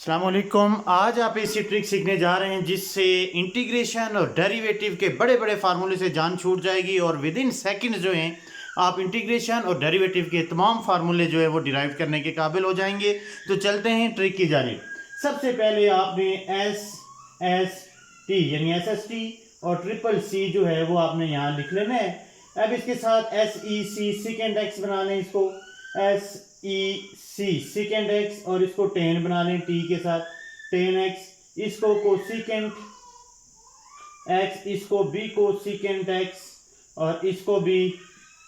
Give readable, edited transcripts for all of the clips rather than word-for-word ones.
अस्सलामुअलैकुम। आज आप ऐसी ट्रिक सीखने जा रहे हैं जिससे इंटीग्रेशन और डेरिवेटिव के बड़े बड़े फार्मूले से जान छूट जाएगी और विद इन सेकेंड जो हैं आप इंटीग्रेशन और डेरिवेटिव के तमाम फार्मूले जो है वो डिराइव करने के काबिल हो जाएंगे। तो चलते हैं ट्रिक की जानिब। सबसे पहले आपने एस टी यानी एस एस टी और ट्रिपल सी जो है वो आपने यहाँ लिख लेना है। अब इसके साथ एस ई सी सेकेंड एक्स बना लें, इसको एस ई सी सेकेंड एक्स और इसको टेन बना लें टी के साथ टेन एक्स, इसको कोसिकेंट एक्स, इसको बी कोसिकेंट एक्स और इसको भी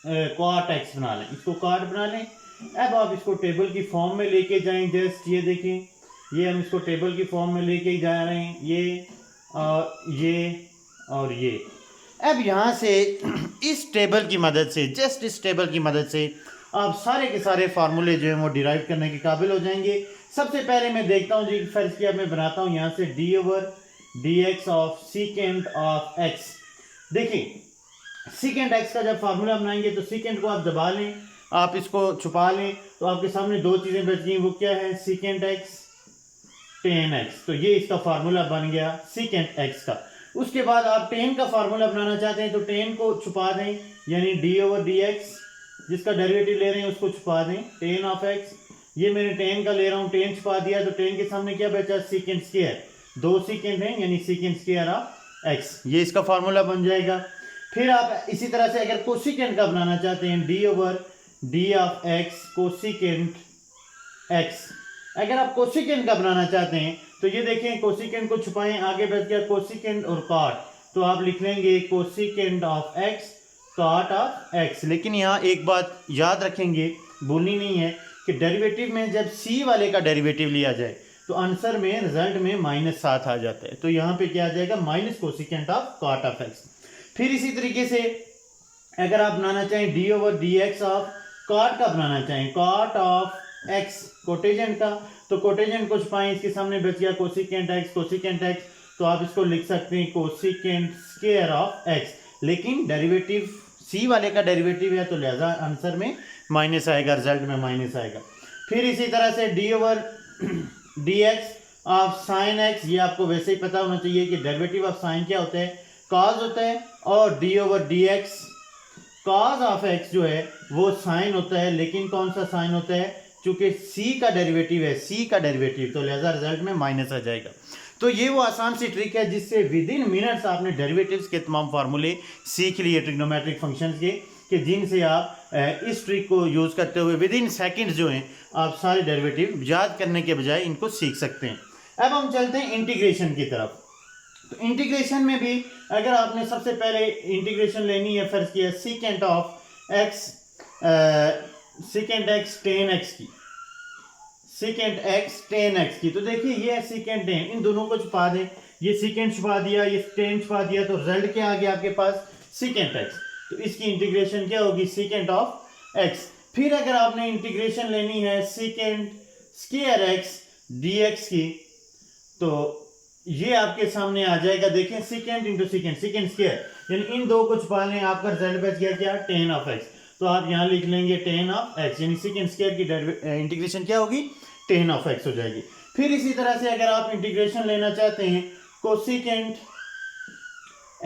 कॉट एक्स बना लें, इसको कॉट बना लें। अब आप इसको टेबल की फॉर्म में लेके जाएं। जस्ट ये देखें, ये हम इसको टेबल की फॉर्म में लेके जा रहे हैं, ये और ये। अब यहाँ से इस टेबल की मदद से, जस्ट इस टेबल की मदद से आप सारे के सारे फार्मूले जो हैं वो डिराइव करने के काबिल हो जाएंगे। सबसे पहले मैं देखता हूँ जी, फर्ज किया मैं बनाता हूँ यहाँ से D over d x of secant of x. देखिए सीकेंट एक्स का जब फार्मूला बनाएंगे तो सीकेंट को आप दबा लें, आप इसको छुपा लें तो आपके सामने दो चीज़ें बच गई। वो क्या है? Secant x ten x. तो ये इसका फार्मूला बन गया सीकेंट एक्स का। उसके बाद आप टेन का फार्मूला बनाना चाहते हैं तो टेन को छुपा दें, यानी डी ओवर डी एक्स जिसका डेरिवेटिव ले रहे हैं उसको छुपा दें, टेन ऑफ एक्स। ये मैंने टेन का ले रहा हूँ, टेन छुपा दिया तो टेन के सामने क्या बचा? सीकेंट स्क्वायर, दो सीकेंट हैं यानी सीकेंट स्क्वायर ऑफ एक्स, ये इसका फार्मूला बन जाएगा। फिर आप इसी तरह से अगर कोसिकेंट का बनाना चाहते हैं, D over D of x cosecant x. अगर आप कोसिकेंट का बनाना चाहते हैं तो ये देखें, कोसिकेंट को छुपाएं, आगे बच गया कोसिकेंट और कॉट, तो आप लिख लेंगे cosecant of x cot of x. लेकिन यहाँ एक बात याद रखेंगे, भूलनी नहीं है कि डेरिवेटिव में जब सी वाले का डेरिवेटिव लिया जाए तो आंसर में रिजल्ट में -7 आ जाता है। तो यहाँ पे क्या आ जाएगा? Minus cosecant of cot of x. फिर इसी तरीके से अगर आप बनाना चाहें d over d x of cot का बनाना चाहें, कॉट ऑफ एक्स कोटेजेंट का, तो कोटेजेंट को छुपाएं, इसके सामने बच गया कोसिकेंट एक्स कोसिकेंट एक्स, तो आप इसको लिख सकते हैं कोसिकेंट स्क्वायर ऑफ एक्स। लेकिन डेरिवेटिव सी वाले का डेरिवेटिव है तो लिहाजा आंसर में माइनस आएगा, रिजल्ट में माइनस आएगा। फिर इसी तरह से D over d x of sine x, ये आपको वैसे ही पता होना चाहिए कि डेरिवेटिव ऑफ साइन क्या होता है? कॉज होता है। और D over d x cos of x जो है वो साइन होता है, लेकिन कौन सा साइन होता है? चूंकि सी का डेरिवेटिव है, सी का डेरिवेटिव, तो लिहाजा रिजल्ट में माइनस आ जाएगा। तो ये वो आसान सी ट्रिक है जिससे विद इन मिनट्स आपने डेरिवेटिव्स के तमाम फार्मूले सीख लिए ट्रिग्नोमेट्रिक फंक्शंस के, कि जिनसे आप इस ट्रिक को यूज़ करते हुए विद इन सेकेंड्स जो हैं आप सारे डेरिवेटिव याद करने के बजाय इनको सीख सकते हैं। अब हम चलते हैं इंटीग्रेशन की तरफ। तो इंटीग्रेशन में भी अगर आपने सबसे पहले इंटीग्रेशन लेनी है, फर्ज किया secant of x secant x ten x की, सीकेंट एक्स टेन एक्स की, तो देखिए ये है सीकेंट टेन, इन दोनों को छुपा दें, ये सीकेंट छुपा दिया, ये टेन छुपा दिया, तो रिजल्ट क्या आ गया आपके पास? Secant x. तो इसकी इंटीग्रेशन क्या होगी? Secant of x. फिर अगर आपने इंटीग्रेशन लेनी है secant square x d x की, तो ये आपके सामने आ जाएगा, देखें secant into secant, secant square, यानी इन दो को छुपा लें, आपका रिजल्ट बच गया क्या? Ten of x. तो आप यहाँ लिख लेंगे टेन ऑफ एक्स, यानी सीकेंट स्क्वायर की इंटीग्रेशन क्या होगी? टेन ऑफ एक्स हो जाएगी। फिर इसी तरह से अगर आप इंटीग्रेशन लेना चाहते हैं कोसिकेंट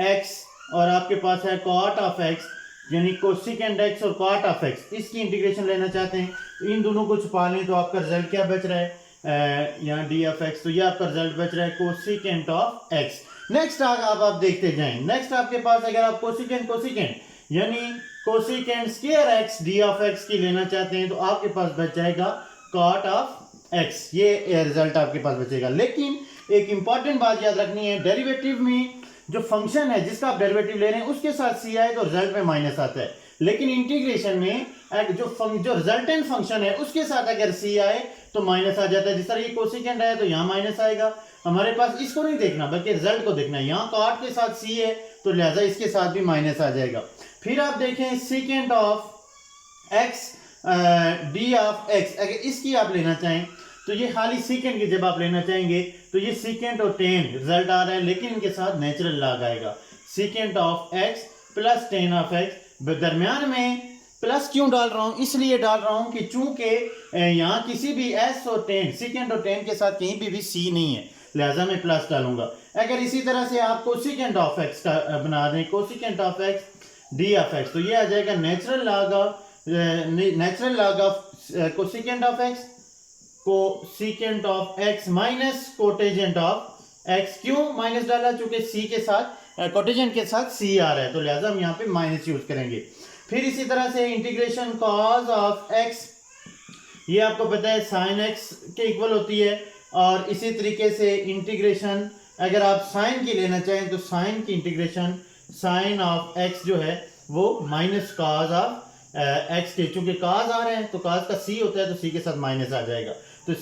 एक्स और आपके पास है कॉट ऑफ एक्स, यानी कोसिकेंट एक्स और कॉट ऑफ एक्स, इसकी इंटीग्रेशन लेना चाहते हैं तो इन दोनों को छुपा लें, तो आपका रिजल्ट क्या बच रहा है? यहाँ डी ऑफ एक्स, तो ये आपका रिजल्ट बच रहा है कोसिकेंट ऑफ एक्स। नेक्स्ट आप देखते जाएं, नेक्स्ट आपके पास अगर आप कोसिकेंट कोसिकेंट यानी cosecant square x d of x की लेना चाहते हैं तो आपके पास बच जाएगा कॉट ऑफ एक्स, ये रिजल्ट आपके पास बचेगा। लेकिन एक इंपॉर्टेंट बात याद रखनी है, डेरिवेटिव में जो फंक्शन है जिसका आप डेरिवेटिव ले रहे हैं उसके साथ सी आए तो रिजल्ट में माइनस आता है, लेकिन इंटीग्रेशन में जो रिजल्टेंट फंक्शन है उसके साथ अगर सी आए तो माइनस आ जाता है। जिस तरह ये कोसिकेंट है तो यहाँ माइनस आएगा, हमारे पास इसको नहीं देखना बल्कि रिजल्ट को देखना है। यहाँ कॉट के साथ सी है तो लिहाजा इसके साथ भी माइनस आ जाएगा। फिर आप देखें secant of x d of x, अगर इसकी आप लेना चाहें तो ये खाली सीकेंट की जब आप लेना चाहेंगे तो ये सीकेंट और टेन रिजल्ट आ रहा है, लेकिन इनके साथ नेचुरल लॉग आएगा, secant of x plus ten of x, दरमियान में प्लस क्यों डाल रहा हूँ, इसलिए डाल रहा हूँ कि चूंकि यहाँ किसी भी एस और टेन, सेकेंड और टेन के साथ कहीं भी सी नहीं है, लिहाजा मैं प्लस डालूंगा। अगर इसी तरह से आप कोसिकेंट ऑफ एक्स का बना दें, cosecant of x d of x, तो ये आ जाएगा natural log of cosecant of x, cosecant of x minus cotangent of x. क्यों माइनस डाला, चूंकि सी के साथ कोटेजेंट के साथ सी आ रहा है, तो लिहाजा हम यहाँ पे माइनस यूज करेंगे। फिर इसी तरह से इंटीग्रेशन कॉज ऑफ एक्स, ये आपको पता है साइन एक्स के इक्वल होती है, और इसी तरीके से इंटीग्रेशन अगर आप साइन की लेना चाहें तो साइन की इंटीग्रेशन साइन ऑफ एक्स जो है वो माइनस कॉज ऑफ एक्स के, चूंकि कॉज आ रहे हैं तो कॉज का सी होता है तो सी के साथ माइनस आ जाएगा। तो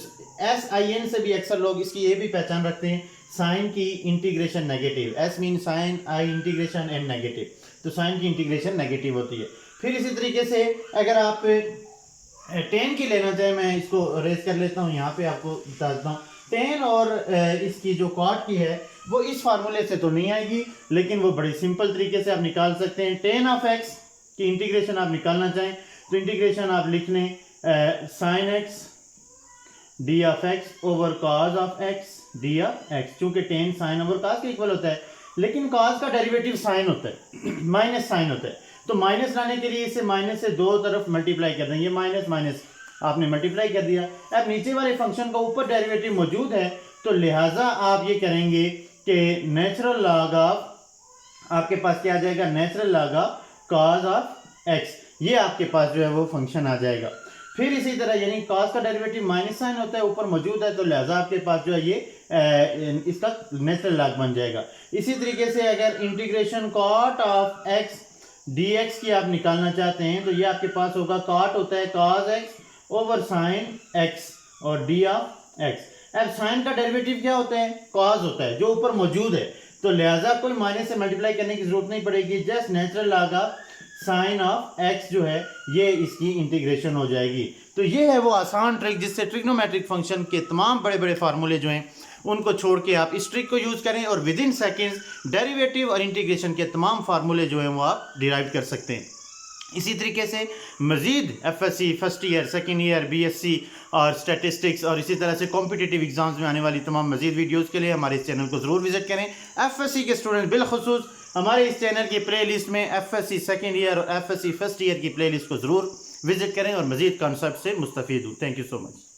एस आई एन से भी अक्सर लोग इसकी ये भी पहचान रखते हैं, साइन की integration negative, S mean sine, I integration N negative, तो साइन की इंटीग्रेशन नेगेटिव होती है। फिर इसी तरीके से अगर आप टेन की लेना चाहे, मैं इसको रेज कर लेता हूँ, यहाँ पे आपको बता देता हूँ, टेन और इसकी जो कॉट की है वो इस फार्मूले से तो नहीं आएगी, लेकिन वो बड़ी सिंपल तरीके से आप निकाल सकते हैं। टेन ऑफ एक्स की इंटीग्रेशन आप निकालना चाहें तो इंटीग्रेशन आप लिख लें sine x d of x over cause of x d of x, चूंकि टेन साइन ओवर कॉज के इक्वल होता है, लेकिन कॉज का डेरिवेटिव साइन होता है, माइनस साइन होता है, तो माइनस लाने के लिए इसे माइनस से दो तरफ मल्टीप्लाई कर देंगे, माइनस माइनस आपने मल्टीप्लाई कर दिया। अब नीचे वाले फंक्शन का ऊपर डेरिवेटिव मौजूद है, तो लिहाजा आप ये करेंगे कि नेचुरल लॉग ऑफ, आपके पास क्या आ जाएगा, natural log of cause of x, ये आपके पास जो है वो फंक्शन आ जाएगा। फिर इसी तरह यानी कॉज का डेरिवेटिव माइनस साइन होता है, ऊपर मौजूद है, तो लिहाजा आपके पास जो है ये इसका नेचुरल लॉग बन जाएगा। इसी तरीके से अगर integration cot of x d x की आप निकालना चाहते हैं तो ये आपके पास होगा, कॉट होता है cos x over sine x और डी ऑफ एक्स। अब साइन का डेरिवेटिव क्या होता है, कॉज होता है, जो ऊपर मौजूद है, तो लिहाजा कोई माइनस से मल्टीप्लाई करने की जरूरत नहीं पड़ेगी, just natural log of sine of x जो है ये इसकी इंटीग्रेशन हो जाएगी। तो ये है वो आसान ट्रिक जिससे ट्रिग्नोमेट्रिक फंक्शन के तमाम बड़े बड़े फार्मूले जो हैं उनको छोड़ के आप इस ट्रिक को यूज़ करें और विद इन सेकेंड्स डेरिवेटिव और इंटीग्रेशन के तमाम फार्मूले जो हैं वो आप डिराइव कर सकते हैं। इसी तरीके से मज़ीद FSc first year, second year, BSc और स्टैटिस्टिक्स और इसी तरह से कॉम्पिटिटिव एग्जाम्स में आने वाली तमाम मज़ीद वीडियोज़ के लिए हमारे इस चैनल को ज़रूर विजिट करें। एफएससी के स्टूडेंट बिलखुसूस हमारे इस चैनल की प्ले लिस्ट में एफएससी सेकेंड ईयर और एफएससी फर्स्ट ईयर की प्ले लिस्ट को ज़रूर विजिट करें और मज़ीद कॉन्सेप्ट से मुस्तफ़ीद हो। Thank you so much.